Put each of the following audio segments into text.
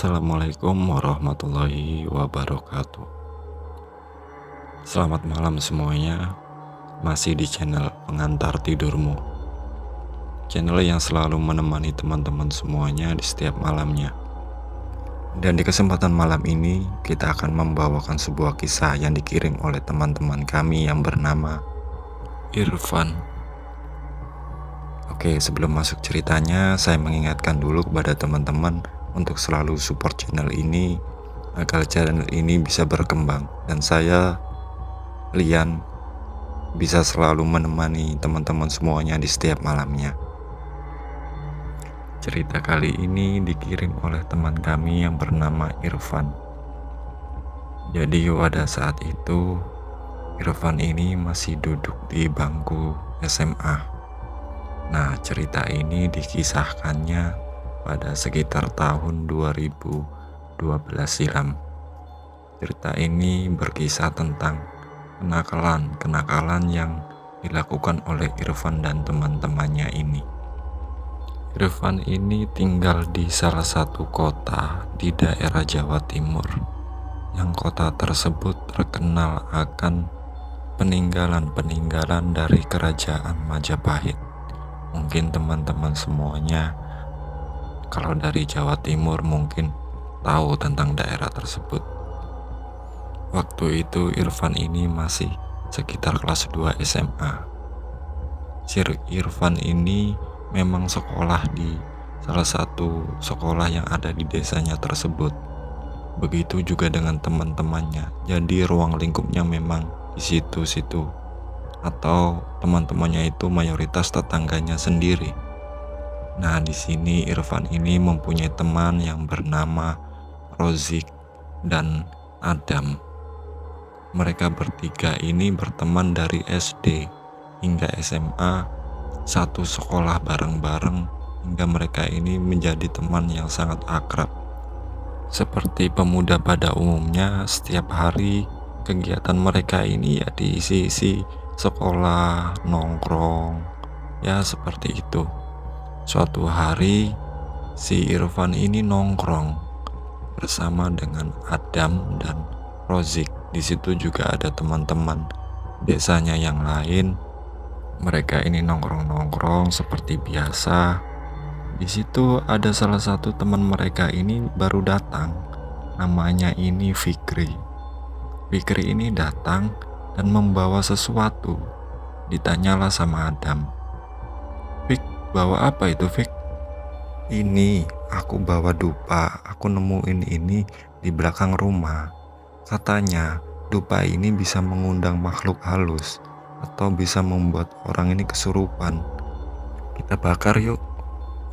Assalamualaikum warahmatullahi wabarakatuh. Selamat malam semuanya. Masih di channel Pengantar Tidurmu, channel yang selalu menemani teman-teman semuanya di setiap malamnya. Dan di kesempatan malam ini kita akan membawakan sebuah kisah yang dikirim oleh teman-teman kami yang bernama Irfan. Oke, sebelum masuk ceritanya, saya mengingatkan dulu kepada teman-teman untuk selalu support channel ini agar channel ini bisa berkembang dan saya, Lian, bisa selalu menemani teman-teman semuanya di setiap malamnya. Cerita kali ini dikirim oleh teman kami yang bernama Irfan. Jadi pada saat itu Irfan ini masih duduk di bangku SMA. Nah, cerita ini dikisahkannya pada sekitar tahun 2012 silam. Cerita ini berkisah tentang kenakalan yang dilakukan oleh Irfan dan teman-temannya ini. Irfan ini tinggal di salah satu kota di daerah Jawa Timur, yang kota tersebut terkenal akan peninggalan-peninggalan dari kerajaan Majapahit. Mungkin teman-teman semuanya kalau dari Jawa Timur mungkin tahu tentang daerah tersebut. Waktu itu Irfan ini masih sekitar kelas 2 SMA. Irfan ini memang sekolah di salah satu sekolah yang ada di desanya tersebut. Begitu juga dengan teman-temannya. Jadi ruang lingkupnya memang di situ-situ. Atau teman-temannya itu mayoritas tetangganya sendiri. Nah, di sini Irfan ini mempunyai teman yang bernama Rozik dan Adam. Mereka bertiga ini berteman dari SD hingga SMA, satu sekolah bareng-bareng hingga mereka ini menjadi teman yang sangat akrab. Seperti pemuda pada umumnya, setiap hari kegiatan mereka ini ya diisi-isi sekolah, nongkrong, ya seperti itu. Suatu hari si Irfan ini nongkrong bersama dengan Adam dan Rozik. Di situ juga ada teman-teman desanya yang lain. Mereka ini nongkrong-nongkrong seperti biasa. Di situ ada salah satu teman mereka ini baru datang. Namanya ini Fikri. Fikri ini datang dan membawa sesuatu. Ditanyalah sama Adam, "Fik, bawa apa itu, Fik?" "Ini, aku bawa dupa. Aku nemuin ini di belakang rumah. Katanya, dupa ini bisa mengundang makhluk halus atau bisa membuat orang ini kesurupan. Kita bakar yuk.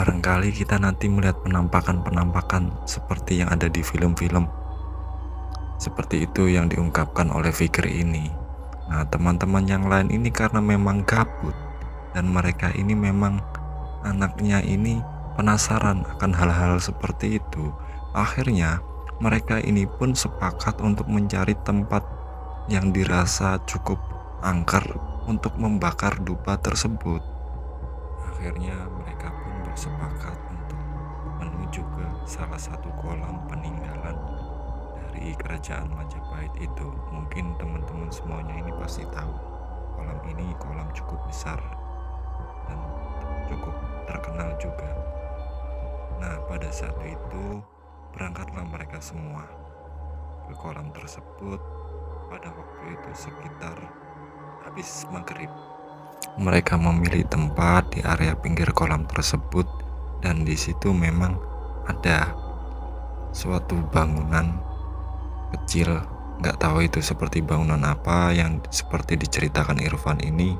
Barangkali kita nanti melihat penampakan-penampakan seperti yang ada di film-film." Seperti itu yang diungkapkan oleh Fikri ini. Nah, teman-teman yang lain ini karena memang gabut dan mereka ini memang anaknya ini penasaran akan hal-hal seperti itu. Akhirnya mereka ini pun sepakat untuk mencari tempat yang dirasa cukup angker untuk membakar dupa tersebut. Akhirnya mereka pun bersepakat untuk menuju ke salah satu kolam peninggalan dari kerajaan Majapahit itu. Mungkin teman-teman semuanya ini pasti tahu kolam ini kolam cukup besar dan cukup terkenal juga. Nah, pada saat itu berangkatlah mereka semua ke kolam tersebut pada waktu itu sekitar habis maghrib. Mereka memilih tempat di area pinggir kolam tersebut dan di situ memang ada suatu bangunan kecil, nggak tahu itu seperti bangunan apa yang seperti diceritakan Irfan ini.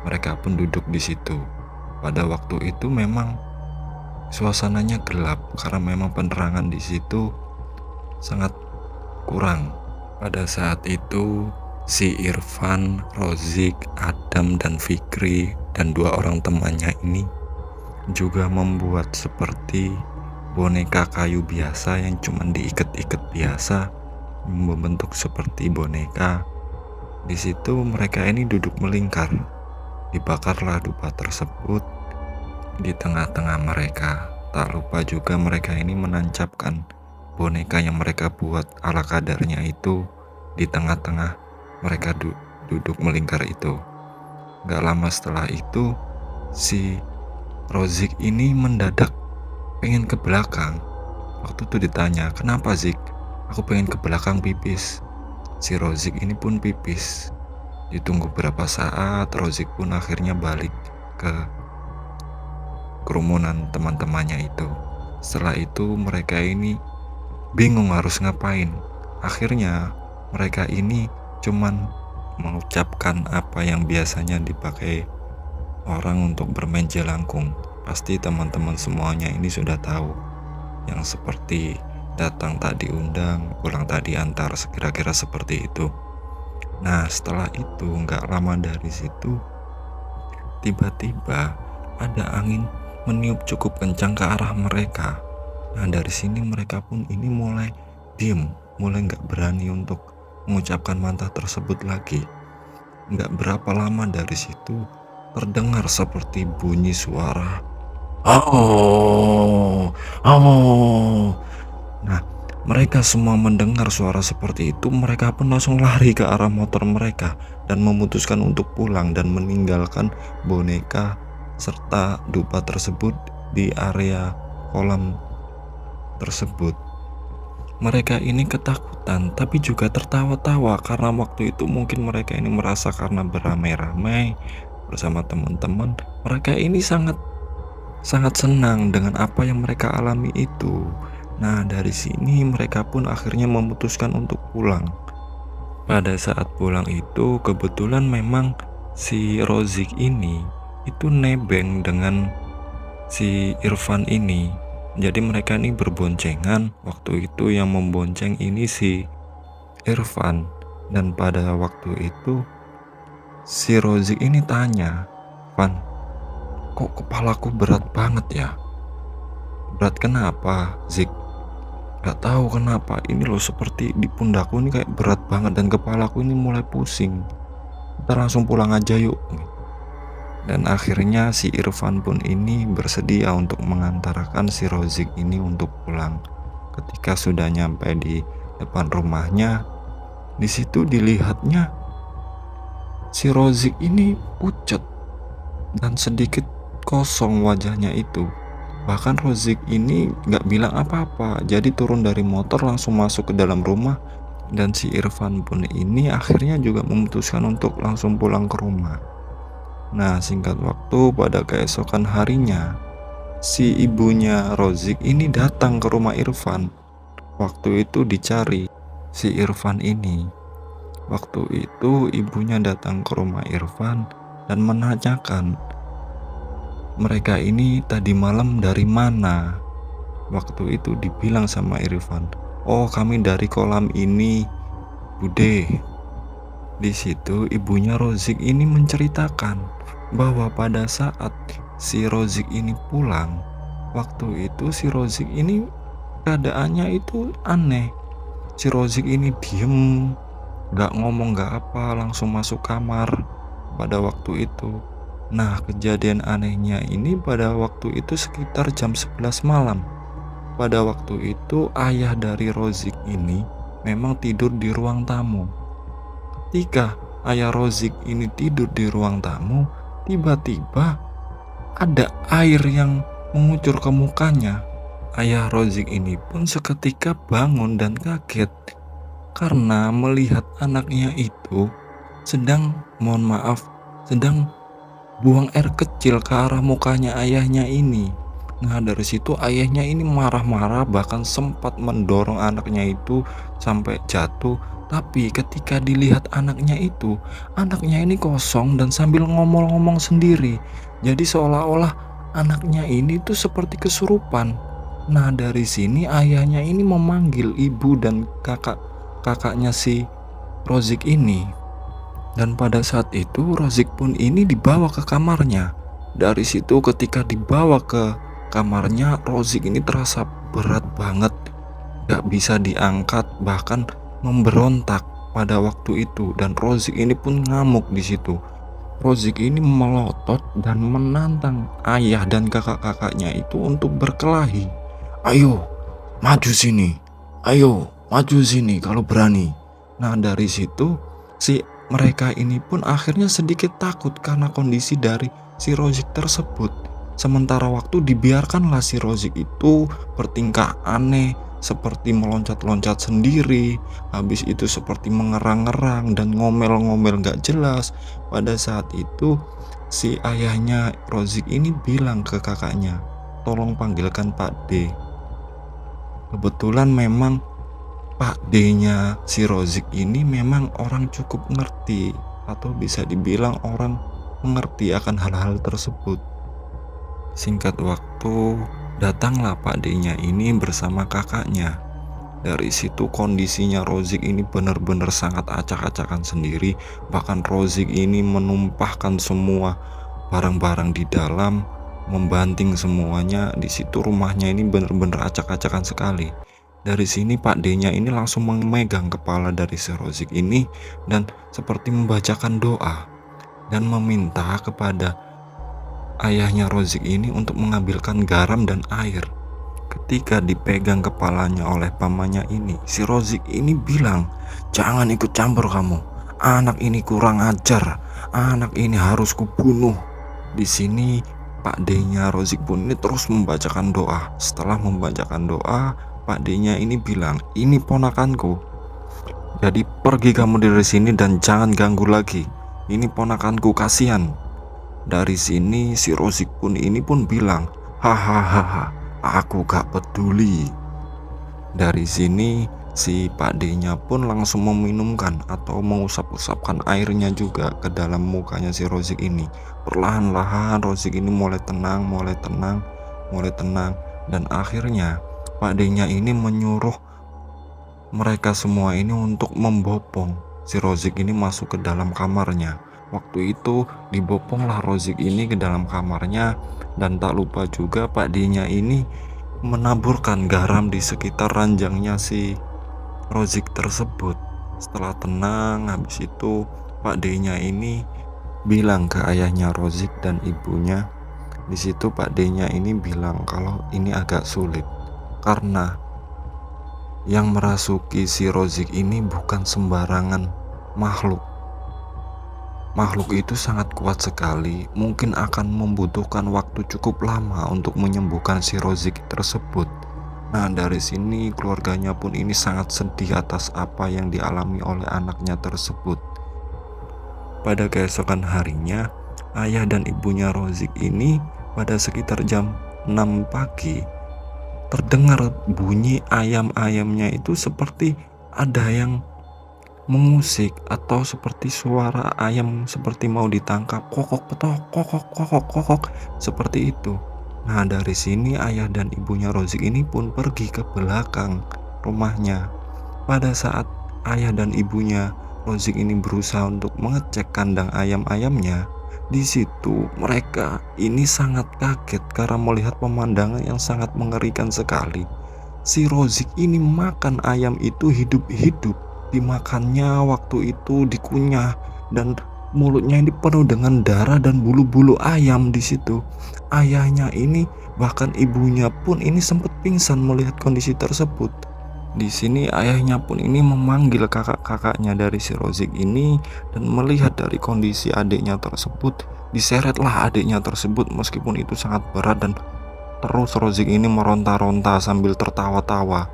Mereka pun duduk di situ. Pada waktu itu memang suasananya gelap karena memang penerangan di situ sangat kurang. Pada saat itu si Irfan, Rozik, Adam dan Fikri dan dua orang temannya ini juga membuat seperti boneka kayu biasa yang cuma diikat-ikat biasa, membentuk seperti boneka. Di situ mereka ini duduk melingkar. Dibakarlah dupa tersebut di tengah-tengah mereka. Tak lupa juga mereka ini menancapkan boneka yang mereka buat ala kadarnya itu di tengah-tengah mereka duduk melingkar itu. Gak lama setelah itu si Rozik ini mendadak pengen ke belakang. Waktu itu ditanya, "Kenapa Zik?" "Aku pengen ke belakang pipis." Si Rozik ini pun pipis. Ditunggu berapa saat, Rozik pun akhirnya balik ke kerumunan teman-temannya itu. Setelah itu mereka ini bingung harus ngapain. Akhirnya mereka ini cuman mengucapkan apa yang biasanya dipakai orang untuk bermain jelangkung. Pasti teman-teman semuanya ini sudah tahu, yang seperti datang tak diundang, pulang tak diantar, kira-kira seperti itu. Nah, setelah itu nggak lama dari situ, tiba-tiba ada angin meniup cukup kencang ke arah mereka. Nah, dari sini mereka pun ini mulai diem, mulai nggak berani untuk mengucapkan mantah tersebut lagi. Nggak berapa lama dari situ terdengar seperti bunyi suara "Oh, oh." Nah, mereka semua mendengar suara seperti itu, mereka pun langsung lari ke arah motor mereka dan memutuskan untuk pulang dan meninggalkan boneka serta dupa tersebut di area kolam tersebut. Mereka ini ketakutan tapi juga tertawa-tawa karena waktu itu mungkin mereka ini merasa karena beramai-ramai bersama teman-teman, mereka ini sangat senang dengan apa yang mereka alami itu. Nah, dari sini mereka pun akhirnya memutuskan untuk pulang. Pada saat pulang itu kebetulan memang si Rozik ini itu nebeng dengan si Irfan ini. Jadi mereka ini berboncengan. Waktu itu yang membonceng ini si Irfan. Dan pada waktu itu si Rozik ini tanya, "Van, kok kepalaku berat banget ya?" "Berat kenapa, Zik?" "Gak tahu kenapa, ini loh seperti di pundakku ini kayak berat banget dan kepalaku ini mulai pusing. Kita langsung pulang aja yuk." Dan akhirnya si Irfan pun ini bersedia untuk mengantarkan si Rozik ini untuk pulang. Ketika sudah nyampe di depan rumahnya, di situ dilihatnya si Rozik ini pucat dan sedikit kosong wajahnya itu. Bahkan Rozik ini gak bilang apa-apa, jadi turun dari motor langsung masuk ke dalam rumah. Dan si Irfan pun ini akhirnya juga memutuskan untuk langsung pulang ke rumah. Nah, singkat waktu pada keesokan harinya, si ibunya Rozik ini datang ke rumah Irfan. Waktu itu dicari si Irfan ini. Waktu itu ibunya datang ke rumah Irfan dan menanyakan, mereka ini tadi malam dari mana. Waktu itu dibilang sama Irfan, "Oh, kami dari kolam ini, Bude." Di situ ibunya Rozik ini menceritakan bahwa pada saat si Rozik ini pulang, waktu itu si Rozik ini keadaannya itu aneh. Si Rozik ini diem, gak ngomong gak apa, langsung masuk kamar pada waktu itu. Nah, kejadian anehnya ini pada waktu itu sekitar jam 11 malam. Pada waktu itu ayah dari Rozik ini memang tidur di ruang tamu. Ketika ayah Rozik ini tidur di ruang tamu, tiba-tiba ada air yang mengucur ke mukanya. Ayah Rozik ini pun seketika bangun dan kaget karena melihat anaknya itu sedang buang air kecil ke arah mukanya ayahnya ini. Nah, dari situ ayahnya ini marah-marah, bahkan sempat mendorong anaknya itu sampai jatuh. Tapi ketika dilihat anaknya ini kosong dan sambil ngomong-ngomong sendiri. Jadi seolah-olah anaknya ini tuh seperti kesurupan. Nah, dari sini ayahnya ini memanggil ibu dan kakaknya si Rozik ini. Dan pada saat itu Rozik pun ini dibawa ke kamarnya. Dari situ ketika dibawa ke kamarnya, Rozik ini terasa berat banget, gak bisa diangkat, bahkan memberontak pada waktu itu. Dan Rozik ini pun ngamuk di situ. Rozik ini melotot dan menantang ayah dan kakak-kakaknya itu untuk berkelahi. "Ayo, maju sini. Ayo maju sini kalau berani. Nah dari situ si mereka ini pun akhirnya sedikit takut karena kondisi dari si Rozik tersebut. Sementara waktu dibiarkanlah si Rozik itu bertingkah aneh, seperti meloncat-loncat sendiri, habis itu seperti mengerang-ngerang dan ngomel-ngomel gak jelas. Pada saat itu si ayahnya Rozik ini bilang ke kakaknya, tolong panggilkan Pak D. Kebetulan memang Pak D-nya si Rozik ini memang orang cukup ngerti, atau bisa dibilang orang mengerti akan hal-hal tersebut. Singkat waktu, datanglah Pak D-nya ini bersama kakaknya. Dari situ kondisinya Rozik ini benar-benar sangat acak-acakan sendiri. Bahkan Rozik ini menumpahkan semua barang-barang di dalam, membanting semuanya. Di situ rumahnya ini benar-benar acak-acakan sekali. Dari sini Pak D-nya ini langsung memegang kepala dari si Rozik ini dan seperti membacakan doa dan meminta kepada ayahnya Rozik ini untuk mengambilkan garam dan air. Ketika dipegang kepalanya oleh pamannya ini, si Rozik ini bilang, "Jangan ikut campur kamu. Anak ini kurang ajar. Anak ini harus kubunuh." Di sini Pak D-nya Rozik pun ini terus membacakan doa. Setelah membacakan doa, Pak D-nya ini bilang, "Ini ponakanku. Jadi pergi kamu dari sini dan jangan ganggu lagi. Ini ponakanku, kasihan." Dari sini si Rozik pun ini pun bilang, "Hahaha, aku gak peduli." Dari sini si Pak D-nya pun langsung meminumkan atau mengusap-usapkan airnya juga ke dalam mukanya si Rozik ini. Perlahan-lahan Rozik ini mulai tenang, dan akhirnya Pak D-nya ini menyuruh mereka semua ini untuk membopong si Rozik ini masuk ke dalam kamarnya. Waktu itu diboponglah Rozik ini ke dalam kamarnya, dan tak lupa juga Pak D-nya ini menaburkan garam di sekitar ranjangnya si Rozik tersebut. Setelah tenang, habis itu Pak D-nya ini bilang ke ayahnya Rozik dan ibunya. Di situ Pak D-nya ini bilang kalau ini agak sulit karena yang merasuki si Rozik ini bukan sembarangan makhluk. Makhluk itu sangat kuat sekali, mungkin akan membutuhkan waktu cukup lama untuk menyembuhkan si Rozik tersebut. Nah dari sini keluarganya pun ini sangat sedih atas apa yang dialami oleh anaknya tersebut. Pada keesokan harinya, ayah dan ibunya Rozik ini pada sekitar jam 6 pagi terdengar bunyi ayam-ayamnya itu seperti ada yang mengusik atau seperti suara ayam seperti mau ditangkap, kokok petok, kokok kokok kokok, seperti itu. Nah dari sini ayah dan ibunya Rozik ini pun pergi ke belakang rumahnya. Pada saat ayah dan ibunya Rozik ini berusaha untuk mengecek kandang ayam-ayamnya, di situ mereka ini sangat kaget karena melihat pemandangan yang sangat mengerikan sekali. Si Rozik ini makan ayam itu hidup-hidup, dimakannya waktu itu dikunyah, dan mulutnya ini penuh dengan darah dan bulu-bulu ayam di situ. Ayahnya ini bahkan ibunya pun ini sempat pingsan melihat kondisi tersebut. Di sini ayahnya pun ini memanggil kakak-kakaknya dari si Rozik ini dan melihat dari kondisi adiknya tersebut, diseretlah adiknya tersebut meskipun itu sangat berat, dan terus Rozik ini meronta-ronta sambil tertawa-tawa.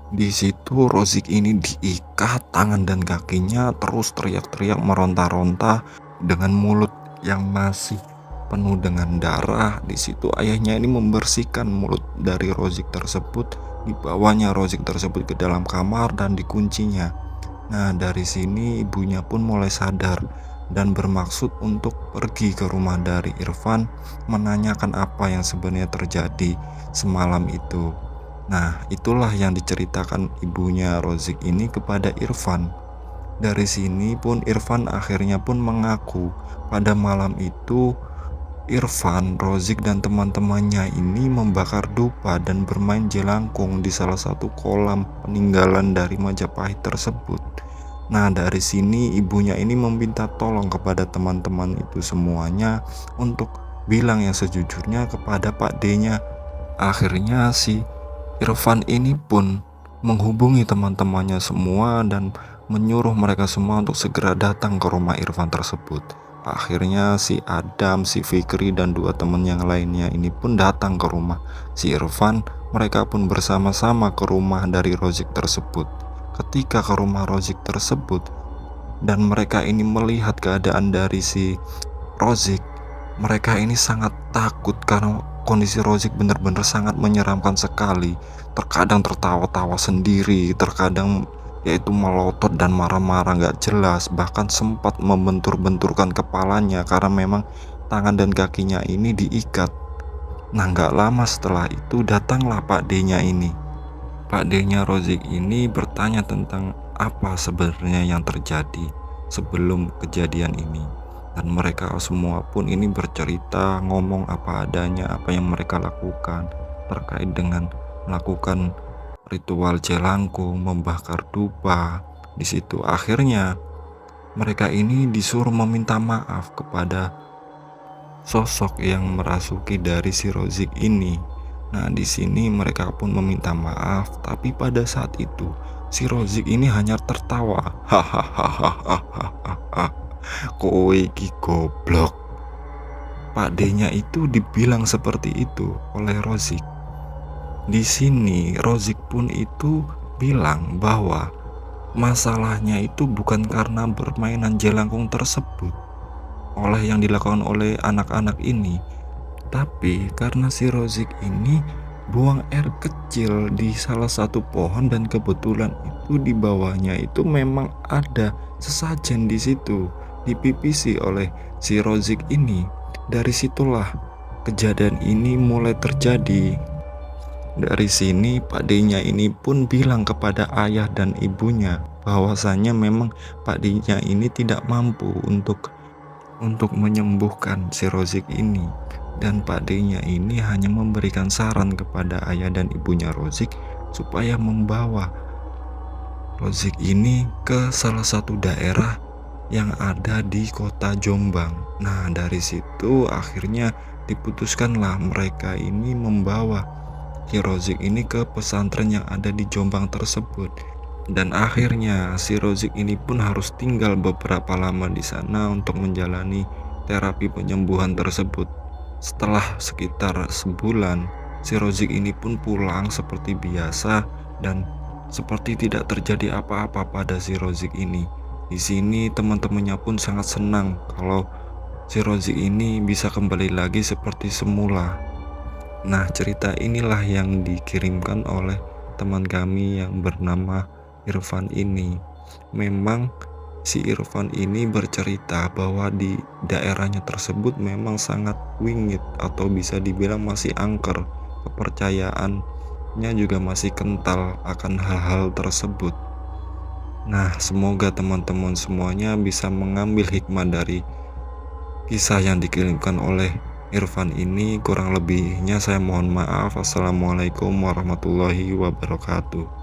Di situ Rozik ini diikat tangan dan kakinya, terus teriak-teriak meronta-ronta dengan mulut yang masih penuh dengan darah. Di situ ayahnya ini membersihkan mulut dari Rozik tersebut, dibawanya Rozik tersebut ke dalam kamar dan dikuncinya. Nah dari sini ibunya pun mulai sadar dan bermaksud untuk pergi ke rumah dari Irfan, menanyakan apa yang sebenarnya terjadi semalam itu. Nah itulah yang diceritakan ibunya Rozik ini kepada Irfan. Dari sini pun Irfan akhirnya pun mengaku pada malam itu Irfan, Rozik dan teman-temannya ini membakar dupa dan bermain jelangkung di salah satu kolam peninggalan dari Majapahit tersebut. Nah dari sini ibunya ini meminta tolong kepada teman-teman itu semuanya untuk bilang yang sejujurnya kepada Pak D-nya. Akhirnya si Irfan ini pun menghubungi teman-temannya semua dan menyuruh mereka semua untuk segera datang ke rumah Irfan tersebut. Akhirnya si Adam, si Fikri, dan dua teman yang lainnya ini pun datang ke rumah si Irfan. Mereka pun bersama-sama ke rumah dari Rozik tersebut. Ketika ke rumah Rozik tersebut dan mereka ini melihat keadaan dari si Rozik, mereka ini sangat takut karena kondisi Rozik benar-benar sangat menyeramkan sekali. Terkadang tertawa-tawa sendiri, terkadang yaitu melotot dan marah-marah gak jelas, bahkan sempat membentur-benturkan kepalanya karena memang tangan dan kakinya ini diikat. Nah, gak lama setelah itu datanglah Pak D-nya ini. Pak D-nya Rozik ini bertanya tentang apa sebenarnya yang terjadi sebelum kejadian ini. Dan mereka semua pun ini bercerita, ngomong apa adanya, apa yang mereka lakukan terkait dengan melakukan ritual jelangkung, membakar dupa. Di situ akhirnya mereka ini disuruh meminta maaf kepada sosok yang merasuki dari si Rozik ini. Nah, di sini mereka pun meminta maaf, tapi pada saat itu si Rozik ini hanya tertawa. Hahaha. Kowe iki goblok. Pak D-nya itu dibilang seperti itu oleh Rozik. Di sini Rozik pun itu bilang bahwa masalahnya itu bukan karena permainan jelangkung tersebut oleh yang dilakukan oleh anak-anak ini, tapi karena si Rozik ini buang air kecil di salah satu pohon dan kebetulan itu di bawahnya itu memang ada sesajen di situ dipipisi oleh si Rozik ini. Dari situlah kejadian ini mulai terjadi. Dari sini Pak D-nya ini pun bilang kepada ayah dan ibunya bahwasanya memang Pak D-nya ini tidak mampu untuk menyembuhkan si Rozik ini, dan Pak D-nya ini hanya memberikan saran kepada ayah dan ibunya Rozik supaya membawa Rozik ini ke salah satu daerah yang ada di kota Jombang. Nah, dari situ akhirnya diputuskanlah mereka ini membawa si Rozik ini ke pesantren yang ada di Jombang tersebut. Dan akhirnya si Rozik ini pun harus tinggal beberapa lama di sana untuk menjalani terapi penyembuhan tersebut. Setelah sekitar sebulan, si Rozik ini pun pulang seperti biasa dan seperti tidak terjadi apa-apa pada si Rozik ini. Di sini teman-temannya pun sangat senang kalau si Rozik ini bisa kembali lagi seperti semula. Nah, cerita inilah yang dikirimkan oleh teman kami yang bernama Irfan ini. Memang si Irfan ini bercerita bahwa di daerahnya tersebut memang sangat wingit atau bisa dibilang masih angker. Kepercayaannya juga masih kental akan hal-hal tersebut. Nah, semoga teman-teman semuanya bisa mengambil hikmah dari kisah yang dikirimkan oleh Irfan ini. Kurang lebihnya saya mohon maaf. Assalamualaikum warahmatullahi wabarakatuh.